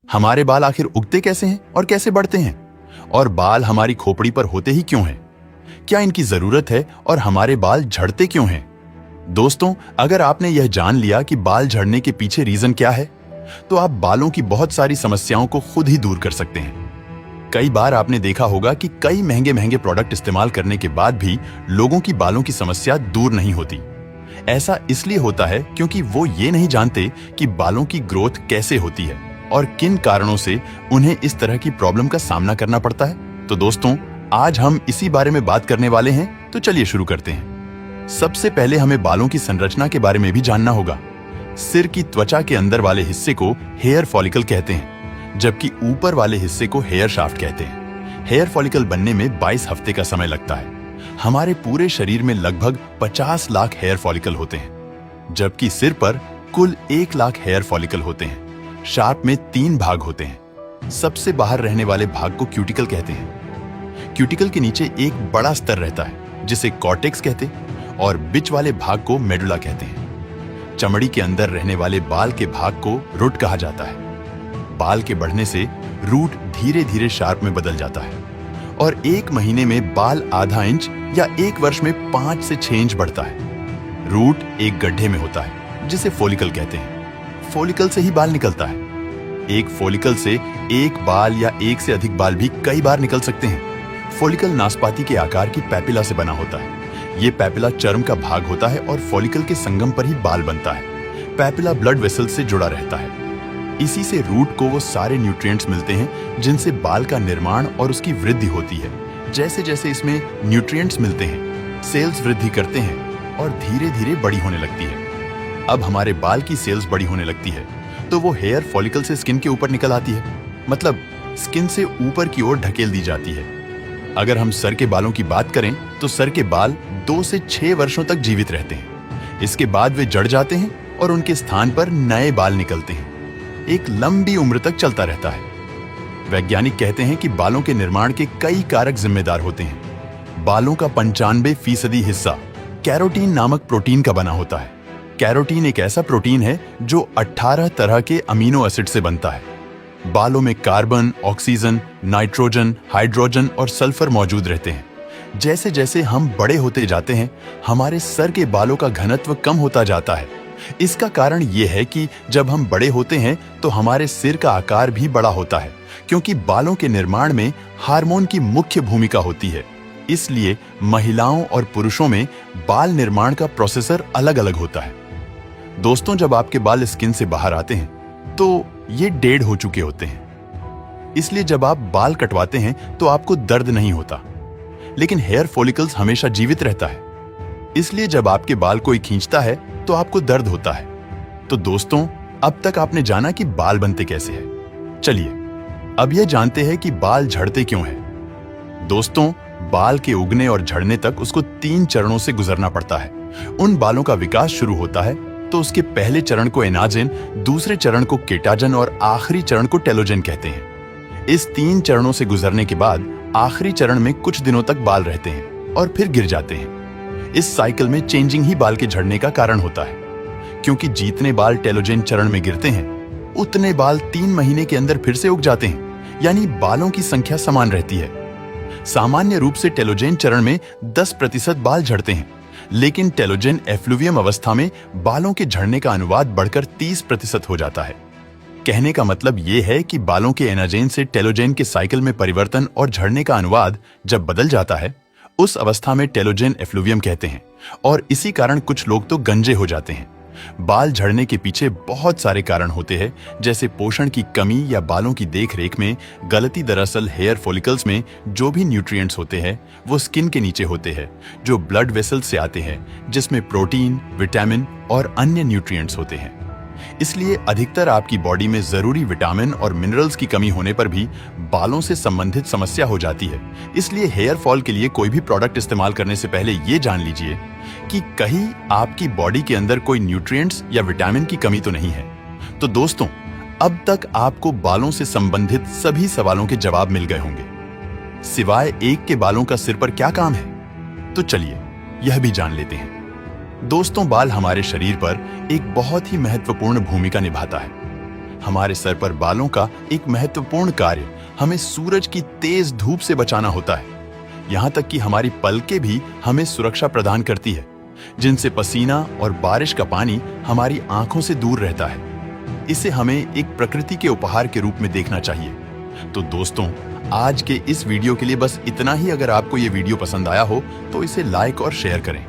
हमारे बाल आखिर उगते कैसे हैं और कैसे बढ़ते हैं? और बाल हमारी खोपड़ी पर होते ही क्यों हैं? क्या इनकी जरूरत है और हमारे बाल झड़ते क्यों हैं? दोस्तों, अगर आपने यह जान लिया कि बाल झड़ने के पीछे रीजन क्या है, तो आप बालों की बहुत सारी समस्याओं को खुद ही दूर कर सकते हैं। कई बार आपने देखा होगा कि कई महंगे महंगे प्रोडक्ट इस्तेमाल करने के बाद भी लोगों की बालों की समस्या दूर नहीं होती। ऐसा इसलिए होता है क्योंकि वो ये नहीं जानते कि बालों की ग्रोथ कैसे होती है और किन कारणों से उन्हें इस तरह की प्रॉब्लम का सामना करना पड़ता है। तो दोस्तों, आज हम इसी बारे में बात करने वाले हैं, तो चलिए शुरू करते हैं। सबसे पहले हमें बालों की संरचना के बारे में भी जानना होगा। सिर की त्वचा के अंदर वाले हिस्से को हेयर फॉलिकल कहते हैं, जबकि ऊपर वाले हिस्से को हेयर शाफ्ट कहते हैं। हेयर फॉलिकल बनने में 22 हफ्ते का समय लगता है। हमारे पूरे शरीर में लगभग 50 लाख हेयर फॉलिकल होते हैं, जबकि सिर पर कुल 1 लाख हेयर फॉलिकल होते हैं। शार्प में 3 भाग होते हैं। सबसे बाहर रहने वाले भाग को क्यूटिकल कहते हैं। क्यूटिकल के नीचे एक बड़ा स्तर रहता है जिसे कॉर्टेक्स कहते हैं और बीच वाले भाग को मेडुला कहते हैं। चमड़ी के अंदर रहने वाले बाल के भाग को रूट कहा जाता है। बाल के बढ़ने से रूट धीरे धीरे शार्प में बदल जाता है और 1 महीने में बाल आधा इंच या 1 वर्ष में 5 से 6 इंच बढ़ता है। रूट एक गड्ढे में होता है जिसे फॉलिकल कहते हैं। फॉलिकल से ही बाल निकलता है। एक फॉलिकल से एक बाल या एक से अधिक बाल भी कई बार निकल सकते हैं। फॉलिकल नाशपाती के आकार की पैपिला से बना होता है। ये पैपिला चर्म का भाग होता है और फॉलिकल के संगम पर ही बाल बनता है। पैपिला ब्लड वेसल से जुड़ा रहता है। इसी से रूट को वो सारे न्यूट्रिएंट्स मिलते हैं जिनसे बाल का निर्माण और उसकी वृद्धि होती है। जैसे जैसे इसमें न्यूट्रिएंट्स मिलते हैं, सेल्स वृद्धि करते हैं और धीरे धीरे बड़ी होने लगती है। अब हमारे बाल की सेल्स बड़ी होने लगती है तो वो हेयर फॉलिकल से स्किन के ऊपर निकल आती है, मतलब स्किन से ऊपर की ओर ढकेल दी जाती है। अगर हम सर के बालों की बात करें तो सर के बाल 2 से 6 वर्षों तक जीवित रहते हैं। इसके बाद वे जड़ जाते हैं और उनके स्थान पर नए बाल निकलते हैं। एक लंबी उम्र तक चलता रहता है। वैज्ञानिक कहते हैं कि बालों के निर्माण के कई कारक जिम्मेदार होते हैं। बालों का 95% हिस्सा कैरोटीन नामक प्रोटीन का बना होता है। कैरोटीन एक ऐसा प्रोटीन है जो 18 तरह के अमीनो एसिड से बनता है। बालों में कार्बन, ऑक्सीजन, नाइट्रोजन, हाइड्रोजन और सल्फर मौजूद रहते हैं। जैसे जैसे हम बड़े होते जाते हैं, हमारे सर के बालों का घनत्व कम होता जाता है। इसका कारण यह है कि जब हम बड़े होते हैं तो हमारे सिर का आकार भी बड़ा होता है, क्योंकि बालों के निर्माण में हार्मोन की मुख्य भूमिका होती है। इसलिए महिलाओं और पुरुषों में बाल निर्माण का प्रोसेसर अलग अलग होता है। दोस्तों, जब आपके बाल स्किन से बाहर आते हैं तो ये डेड हो चुके होते हैं। इसलिए जब आप बाल कटवाते हैं तो आपको दर्द नहीं होता, लेकिन हेयर फॉलिकल्स हमेशा जीवित रहता है। इसलिए जब आपके बाल कोई खींचता है तो आपको दर्द होता है। तो दोस्तों, अब तक आपने जाना कि बाल बनते कैसे हैं। चलिए अब यह जानते हैं कि बाल झड़ते क्यों हैं। दोस्तों, बाल के उगने और झड़ने तक उसको 3 चरणों से गुजरना पड़ता है। उन बालों का विकास शुरू होता है तो उसके पहले चरण को एनाजेन, दूसरे चरण को केटाजन और आखिरी चरण को टेलोजन कहते हैं। इस 3 चरणों से गुजरने के बाद आखिरी चरण में कुछ दिनों तक बाल रहते हैं और फिर गिर जाते हैं। इस साइकिल में चेंजिंग ही बाल के झड़ने का कारण होता है, क्योंकि जितने बाल टेलोजन चरण में गिरते हैं उतने बाल 3 महीने के अंदर फिर से उग जाते हैं, यानी बालों की संख्या समान रहती है। सामान्य रूप से टेलोजन चरण में 10% बाल झड़ते हैं, लेकिन टेलोजन एफ्लुवियम अवस्था में बालों के झड़ने का अनुपात बढ़कर 30% हो जाता है। कहने का मतलब यह है कि बालों के एनाजेन से टेलोजन के साइकिल में परिवर्तन और झड़ने का अनुपात जब बदल जाता है, उस अवस्था में टेलोजन एफ्लुवियम कहते हैं और इसी कारण कुछ लोग तो गंजे हो जाते हैं। बाल झड़ने के पीछे बहुत सारे कारण होते हैं, जैसे पोषण की कमी या बालों की देखरेख में गलती। दरअसल हेयर फॉलिकल्स में जो भी न्यूट्रिएंट्स होते हैं वो स्किन के नीचे होते हैं, जो ब्लड वेसल से आते हैं, जिसमें प्रोटीन, विटामिन और अन्य न्यूट्रिएंट्स होते हैं। इसलिए अधिकतर आपकी बॉडी में जरूरी विटामिन और मिनरल्स की कमी होने पर भी बालों से संबंधित समस्या हो जाती है। इसलिए हेयर फॉल के लिए कोई भी प्रोडक्ट इस्तेमाल करने से पहले ये जान लीजिए कि कहीं आपकी बॉडी के अंदर कोई न्यूट्रिएंट्स या विटामिन की कमी तो नहीं है। तो दोस्तों, अब तक आपको बालों से संबंधित सभी सवालों के जवाब मिल गए होंगे, सिवाय एक के बालों का सिर पर क्या काम है। तो चलिए यह भी जान लेते हैं। दोस्तों, बाल हमारे शरीर पर एक बहुत ही महत्वपूर्ण भूमिका निभाता है। हमारे सर पर बालों का एक महत्वपूर्ण कार्य हमें सूरज की तेज धूप से बचाना होता है। यहाँ तक कि हमारी पलकें भी हमें सुरक्षा प्रदान करती है, जिनसे पसीना और बारिश का पानी हमारी आंखों से दूर रहता है। इसे हमें एक प्रकृति के उपहार के रूप में देखना चाहिए। तो दोस्तों, आज के इस वीडियो के लिए बस इतना ही। अगर आपको ये वीडियो पसंद आया हो तो इसे लाइक और शेयर करें।